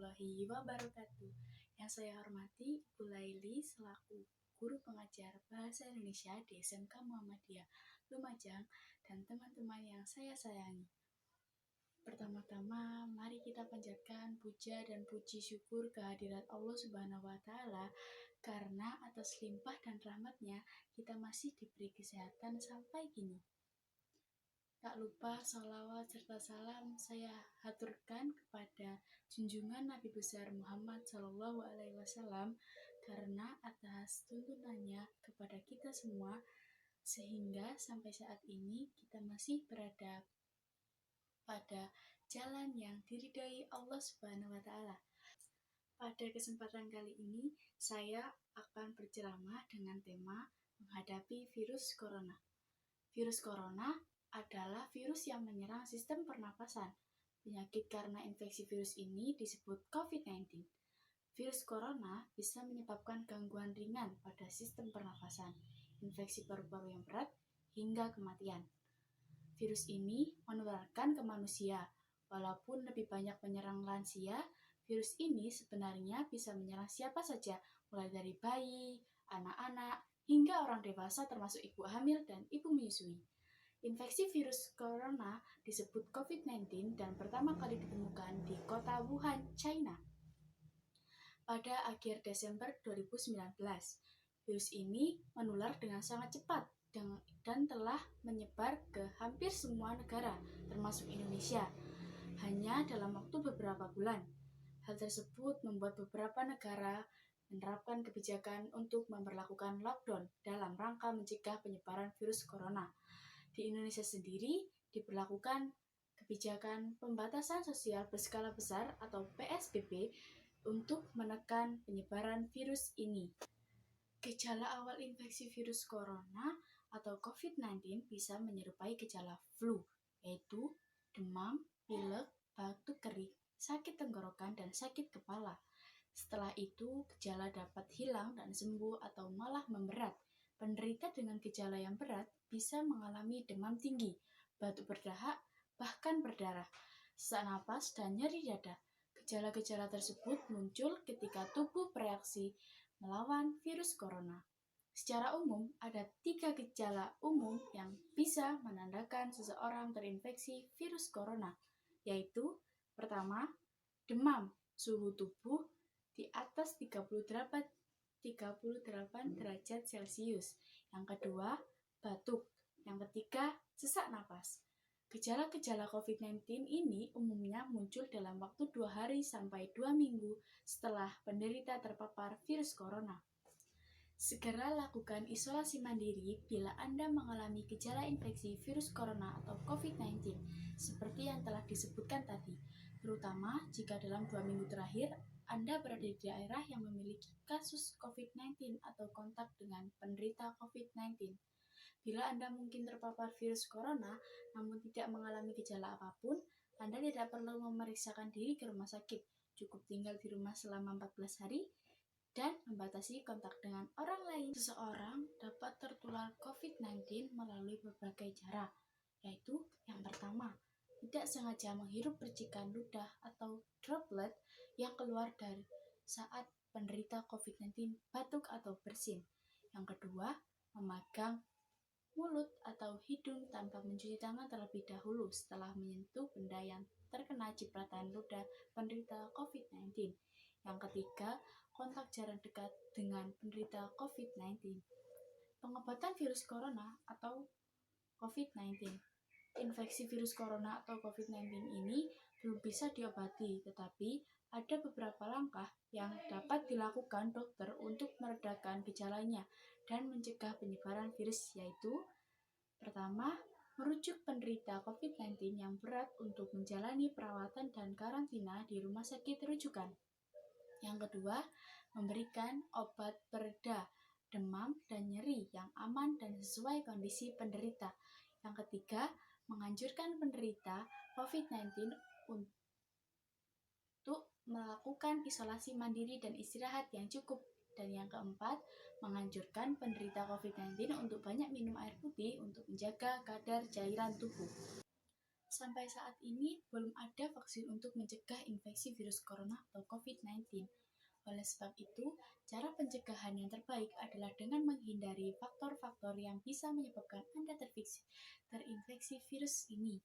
warahmatullahi wabarakatuh. Yang saya hormati Bu Laili selaku guru pengajar Bahasa Indonesia di SMK Muhammadiyah Lumajang dan teman-teman yang saya sayangi. Pertama-tama, mari kita panjatkan puja dan puji syukur kehadirat Allah Subhanahu wa Ta'ala, karena atas limpah dan rahmatnya kita masih diberi kesehatan sampai kini. Tak lupa salawat serta salam saya haturkan kepada junjungan Nabi besar Muhammad SAW, karena atas tuntunannya kepada kita semua sehingga sampai saat ini kita masih berada pada jalan yang diridhai Allah Subhanahu wa Ta'ala. Pada kesempatan kali ini saya akan berceramah dengan tema menghadapi virus corona. Virus corona adalah virus yang menyerang sistem pernapasan. Penyakit karena infeksi virus ini disebut COVID-19. Virus corona bisa menyebabkan gangguan ringan pada sistem pernapasan, infeksi paru-paru yang berat, hingga kematian. Virus ini menularkan ke manusia. Walaupun lebih banyak menyerang lansia, virus ini sebenarnya bisa menyerang siapa saja, mulai dari bayi, anak-anak, hingga orang dewasa termasuk ibu hamil dan ibu menyusui. Infeksi virus corona disebut COVID-19 dan pertama kali ditemukan di kota Wuhan, China pada akhir Desember 2019. Virus ini menular dengan sangat cepat dan telah menyebar ke hampir semua negara, termasuk Indonesia, hanya dalam waktu beberapa bulan. Hal tersebut membuat beberapa negara menerapkan kebijakan untuk memberlakukan lockdown dalam rangka mencegah penyebaran virus corona. Di Indonesia sendiri diberlakukan kebijakan pembatasan sosial berskala besar atau PSBB untuk menekan penyebaran virus ini. Gejala awal infeksi virus corona atau COVID-19 bisa menyerupai gejala flu, yaitu demam, pilek, batuk kering, sakit tenggorokan, dan sakit kepala. Setelah itu, gejala dapat hilang dan sembuh atau malah memberat. Penderita dengan gejala yang berat bisa mengalami demam tinggi, batuk berdahak, bahkan berdarah, sesak napas, dan nyeri dada. Gejala-gejala tersebut muncul ketika tubuh bereaksi melawan virus corona. Secara umum, ada 3 gejala umum yang bisa menandakan seseorang terinfeksi virus corona, yaitu pertama, demam, suhu tubuh di atas 38 derajat Celcius. Yang kedua, batuk. Yang ketiga, sesak napas. Gejala-gejala COVID-19 ini umumnya muncul dalam waktu 2 hari sampai 2 minggu setelah penderita terpapar virus corona. Segera lakukan isolasi mandiri bila Anda mengalami gejala infeksi virus corona atau COVID-19, seperti yang telah disebutkan tadi, terutama jika dalam 2 minggu terakhir Anda berada di daerah yang memiliki kasus COVID-19 atau kontak dengan penderita COVID-19. Bila Anda mungkin terpapar virus corona namun tidak mengalami gejala apapun, Anda tidak perlu memeriksakan diri ke rumah sakit, cukup tinggal di rumah selama 14 hari dan membatasi kontak dengan orang lain. Seseorang dapat tertular COVID-19 melalui berbagai cara, yaitu yang pertama, tidak sengaja menghirup percikan ludah atau droplet yang keluar dari saat penderita COVID-19 batuk atau bersin. Yang kedua, memegang mulut atau hidung tanpa mencuci tangan terlebih dahulu setelah menyentuh benda yang terkena cipratan ludah penderita COVID-19. Yang ketiga, kontak jarak dekat dengan penderita COVID-19. Pengobatan virus corona atau COVID-19. Infeksi virus corona atau COVID-19 ini belum bisa diobati, tetapi ada beberapa langkah yang dapat dilakukan dokter untuk meredakan gejalanya dan mencegah penyebaran virus, yaitu pertama, merujuk penderita COVID-19 yang berat untuk menjalani perawatan dan karantina di rumah sakit rujukan. Yang kedua, memberikan obat pereda demam dan nyeri yang aman dan sesuai kondisi penderita. Yang ketiga, menganjurkan penderita COVID-19 untuk melakukan isolasi mandiri dan istirahat yang cukup. Dan yang keempat, menganjurkan penderita COVID-19 untuk banyak minum air putih untuk menjaga kadar cairan tubuh. Sampai saat ini belum ada vaksin untuk mencegah infeksi virus corona atau COVID-19. Oleh sebab itu, cara pencegahan yang terbaik adalah dengan menghindari faktor-faktor yang bisa menyebabkan Anda terinfeksi virus ini,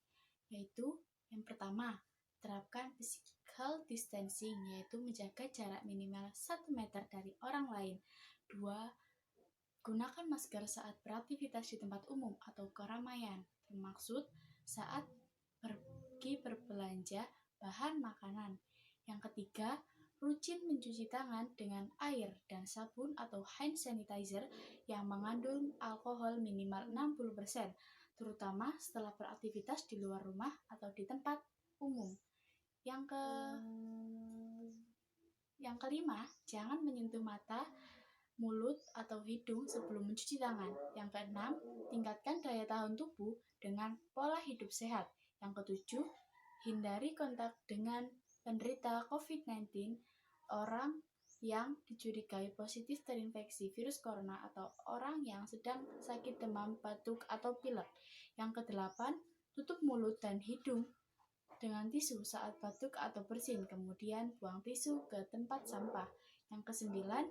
yaitu yang pertama, terapkan physical distancing, yaitu menjaga jarak minimal 1 meter dari orang lain. 2. Gunakan masker saat beraktivitas di tempat umum atau keramaian, termaksud saat pergi berbelanja bahan makanan. Yang ketiga, rutin mencuci tangan dengan air dan sabun atau hand sanitizer yang mengandung alkohol minimal 60%, terutama setelah beraktivitas di luar rumah atau di tempat umum. Yang kelima, jangan menyentuh mata, mulut, atau hidung sebelum mencuci tangan. Yang keenam, tingkatkan daya tahan tubuh dengan pola hidup sehat. Yang ketujuh, hindari kontak dengan penderita COVID-19, orang yang dicurigai positif terinfeksi virus corona atau orang yang sedang sakit demam, batuk, atau pilek. Yang kedelapan, tutup mulut dan hidung dengan tisu saat batuk atau bersin, kemudian buang tisu ke tempat sampah. Yang kesembilan,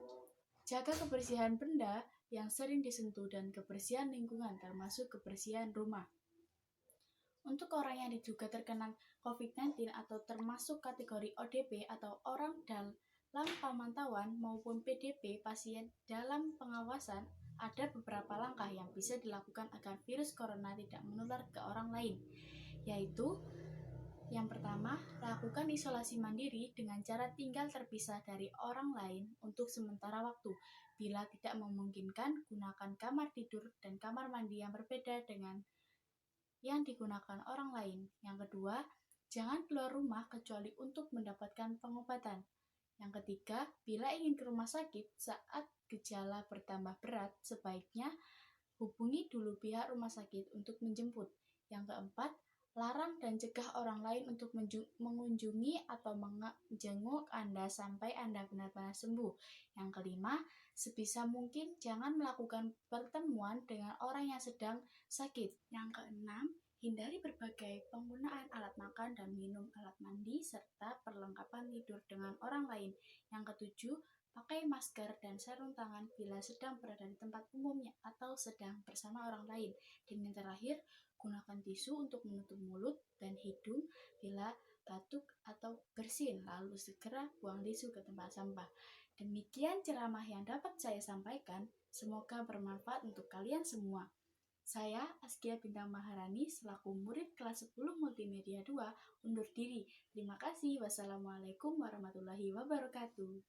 jaga kebersihan benda yang sering disentuh dan kebersihan lingkungan, termasuk kebersihan rumah. Untuk orang yang diduga terkena COVID-19 atau termasuk kategori ODP atau orang dalam pemantauan maupun PDP, pasien dalam pengawasan, ada beberapa langkah yang bisa dilakukan agar virus corona tidak menular ke orang lain, yaitu yang pertama, lakukan isolasi mandiri dengan cara tinggal terpisah dari orang lain untuk sementara waktu. Bila tidak memungkinkan, gunakan kamar tidur dan kamar mandi yang berbeda dengan yang digunakan orang lain. Yang kedua, jangan keluar rumah kecuali untuk mendapatkan pengobatan. Yang ketiga, bila ingin ke rumah sakit saat gejala bertambah berat, sebaiknya hubungi dulu pihak rumah sakit untuk menjemput. Yang keempat, larang dan cegah orang lain untuk mengunjungi atau menjenguk Anda sampai Anda benar-benar sembuh. Yang kelima, sebisa mungkin jangan melakukan pertemuan dengan orang yang sedang sakit. Yang keenam, hindari berbagai penggunaan alat makan dan minum, alat mandi, serta perlengkapan tidur dengan orang lain. Yang ketujuh, pakai masker dan sarung tangan bila sedang berada di tempat umumnya atau sedang bersama orang lain. Dan yang terakhir, gunakan tisu untuk menutup mulut dan hidung bila batuk atau bersin, lalu segera buang tisu ke tempat sampah. Demikian ceramah yang dapat saya sampaikan, semoga bermanfaat untuk kalian semua. Saya, Askia Bintang Maharani, selaku murid kelas 10 Multimedia 2, undur diri. Terima kasih. Wassalamualaikum warahmatullahi wabarakatuh.